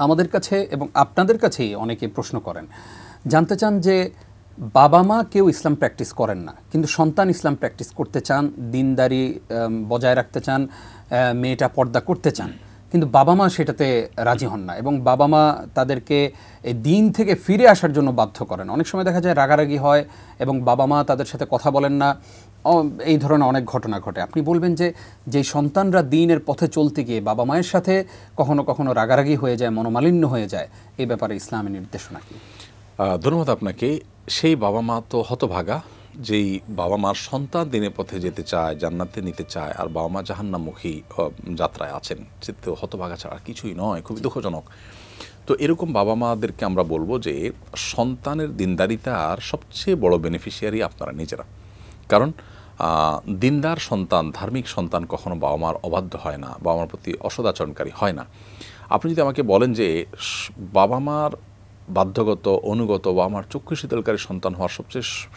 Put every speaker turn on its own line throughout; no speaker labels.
আমাদের কাছে এবং আপনাদের কাছেই অনেকে প্রশ্ন করেন, জানতে চান যে বাবা মা কেউ ইসলাম প্র্যাকটিস করেন না, কিন্তু সন্তান ইসলাম প্র্যাকটিস করতে চান, দিনদারি বজায় রাখতে চান, মেয়েটা পর্দা করতে চান, কিন্তু বাবা মা সেটাতে রাজি হন না এবং বাবা মা তাদেরকে এই দিন থেকে ফিরে আসার জন্য বাধ্য করেন। অনেক সময় দেখা যায় রাগারাগি হয় এবং বাবা মা তাদের সাথে কথা বলেন না, এই ধরনের অনেক ঘটনা ঘটে। আপনি বলবেন যে যেই সন্তানরা দিনের পথে চলতে গিয়ে বাবা মায়ের সাথে কখনো কখনো রাগারাগি হয়ে যায়, মনোমালিন্য হয়ে যায়, এই ব্যাপারে ইসলামী নির্দেশনা কি?
ধন্যবাদ আপনাকে। সেই বাবা মা তো হতভাগা, যেই বাবা মার সন্তান দিনের পথে যেতে চায়, জান্নাতে নিতে চায়, আর বাবা মা জাহান্নামমুখী যাত্রায় আছেন, সে তো হতভাগা ছাড়া কিছুই নয়, খুবই দুঃখজনক। তো এরকম বাবা মাদেরকে আমরা বলবো যে সন্তানের দিনদারিতার সবচেয়ে বড় বেনিফিশিয়ারি আপনারা নিজেরা। কারণ দিনদার সন্তান, ধার্মিক সন্তান কখনো বাবা মার অবাধ্য হয় না, বাবা মার প্রতি অসদাচরণকারী হয় না। আপনি যদি আমাকে বলেন যে বাবা মার বাধ্যগত, অনুগত বা আমার চক্ষু শীতলকারী সন্তান হওয়ার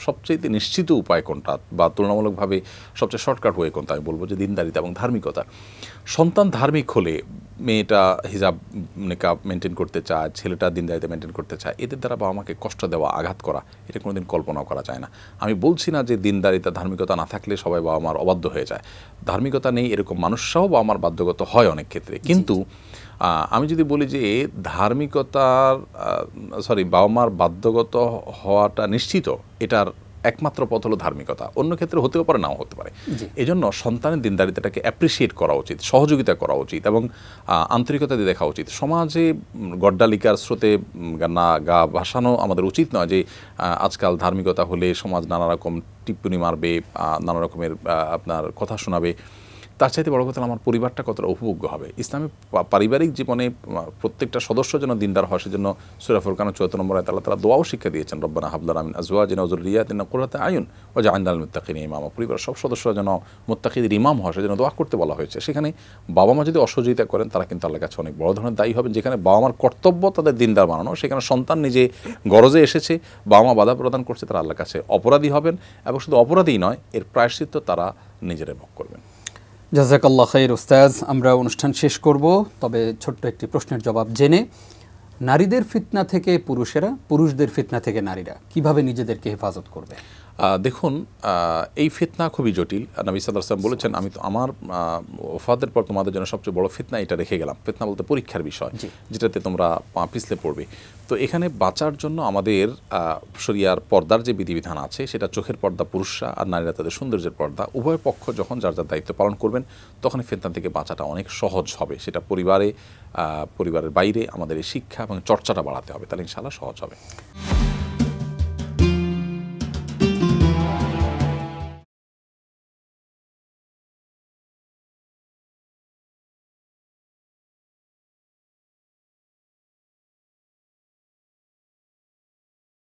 সবচেয়ে নিশ্চিত উপায় কোনটা, বা তুলনামূলকভাবে সবচেয়ে শর্টকাট ওয়ে কোনটা, আমি বলবো যে দিনদারিতা এবং ধার্মিকতা। সন্তান ধার্মিক হলে, মেয়েটা হিজাব নিকাব মেনটেন করতে চায়, ছেলেটা দিনদারিতা মেনটেন করতে চায়, এদের দ্বারা বাবা মাকে কষ্ট দেওয়া, আঘাত করা, এটা কোনোদিন কল্পনাও করা যায় না। আমি বলছি না যে দিনদারিতা ধার্মিকতা না থাকলে সবাই বাবা মার অবাধ্য হয়ে যায়, ধার্মিকতা নেই এরকম মানুষরাও বাবা মার বাধ্যগত হয় অনেক ক্ষেত্রে। কিন্তু আমি যদি বলি যে ধার্মিকতার বাবা মার বাধ্যগত হওয়াটা নিশ্চিত, এটার একমাত্র পথ হলো ধার্মিকতা। অন্য ক্ষেত্রে হতেও পারে, নাও হতে পারে। এজন্য সন্তানের দিনদারিতাটাকে অ্যাপ্রিসিয়েট করা উচিত, সহযোগিতা করা উচিত এবং আন্তরিকতা দিয়ে দেখা উচিত। সমাজে গড্ডালিকার স্রোতে গা ভাসানো আমাদের উচিত নয় যে আজকাল ধার্মিকতা হলে সমাজ নানা রকম টিপ্পনি মারবে, নানা রকমের আপনার কথা শোনাবে। তার চাইতে বড় কথা আমার পরিবারটা কতটা উপভোগ্য হবে। ইসলামী পারিবারিক জীবনে প্রত্যেকটা সদস্য যেন দিনদার হয়, সেজন্য সূরা ফুরকানের ৭৪ নম্বর আয়াতে আল্লাহ তাআলা দোয়াও শিক্ষা দিয়েছেন, রব্বানা হাব লানা মিন আজওয়াজিনা ওয়া যুররিয়াতিনা কুররাতা আয়ুন ওয়াজআলনা লিল মুত্তাকিনা ইমামা। পরিবারের সব সদস্যরা যেন মুত্তাকিদের ইমাম হয়, সেজন্য দোয়া করতে বলা হয়েছে। সেখানে বাবা মা যদি অসহযোগিতা করেন, তারা কিন্তু আল্লাহর কাছে অনেক বড় ধরনের দায়ী হবেন। যেখানে বাবা মার কর্তব্য তাদের দিনদার বানানো, সেখানে সন্তান নিজে গরজে এসেছে, বাবা মা বাধা প্রদান করছে, তারা আল্লাহর কাছে অপরাধী হবেন এবং শুধু অপরাধীই নয়, এর প্রায়শ্চিত্ত তারা নিজেরাই ভোগ করবেন।
জাযাকাল্লাহ খাইর উস্তাজ। আমরা অনুষ্ঠান শেষ করব, তবে ছোট্ট একটি প্রশ্নের জবাব জেনে। নারীদের ফিতনা থেকে পুরুষেরা, পুরুষদের ফিতনা থেকে নারীরা কিভাবে নিজেদেরকে হেফাজত করবে?
দেখুন, এই ফিতনা খুবই জটিল। নবী সাল্লাল্লাহু আলাইহি ওয়াসাল্লাম বলেছেন, আমি তো আমার ওফাতের পর তোমাদের জন্য সবচেয়ে বড় ফিতনা এটা রেখে গেলাম। ফিতনা বলতে পরীক্ষার বিষয়, যেটাতে তোমরা পিছলে পড়বে। তো এখানে বাঁচার জন্য আমাদের শরিয়ার পর্দার যে বিধিবিধান আছে, সেটা চোখের পর্দা পুরুষরা আর নারীরা তাদের সৌন্দর্যের পর্দা, উভয় পক্ষ যখন যার যার দায়িত্ব পালন করবেন, তখন ফিতনা থেকে বাঁচাটা অনেক সহজ হবে। সেটা পরিবারের বাইরে আমাদের এই শিক্ষা এবং চর্চাটা বাড়াতে হবে, তাহলে ইনশাআল্লাহ সহজ হবে।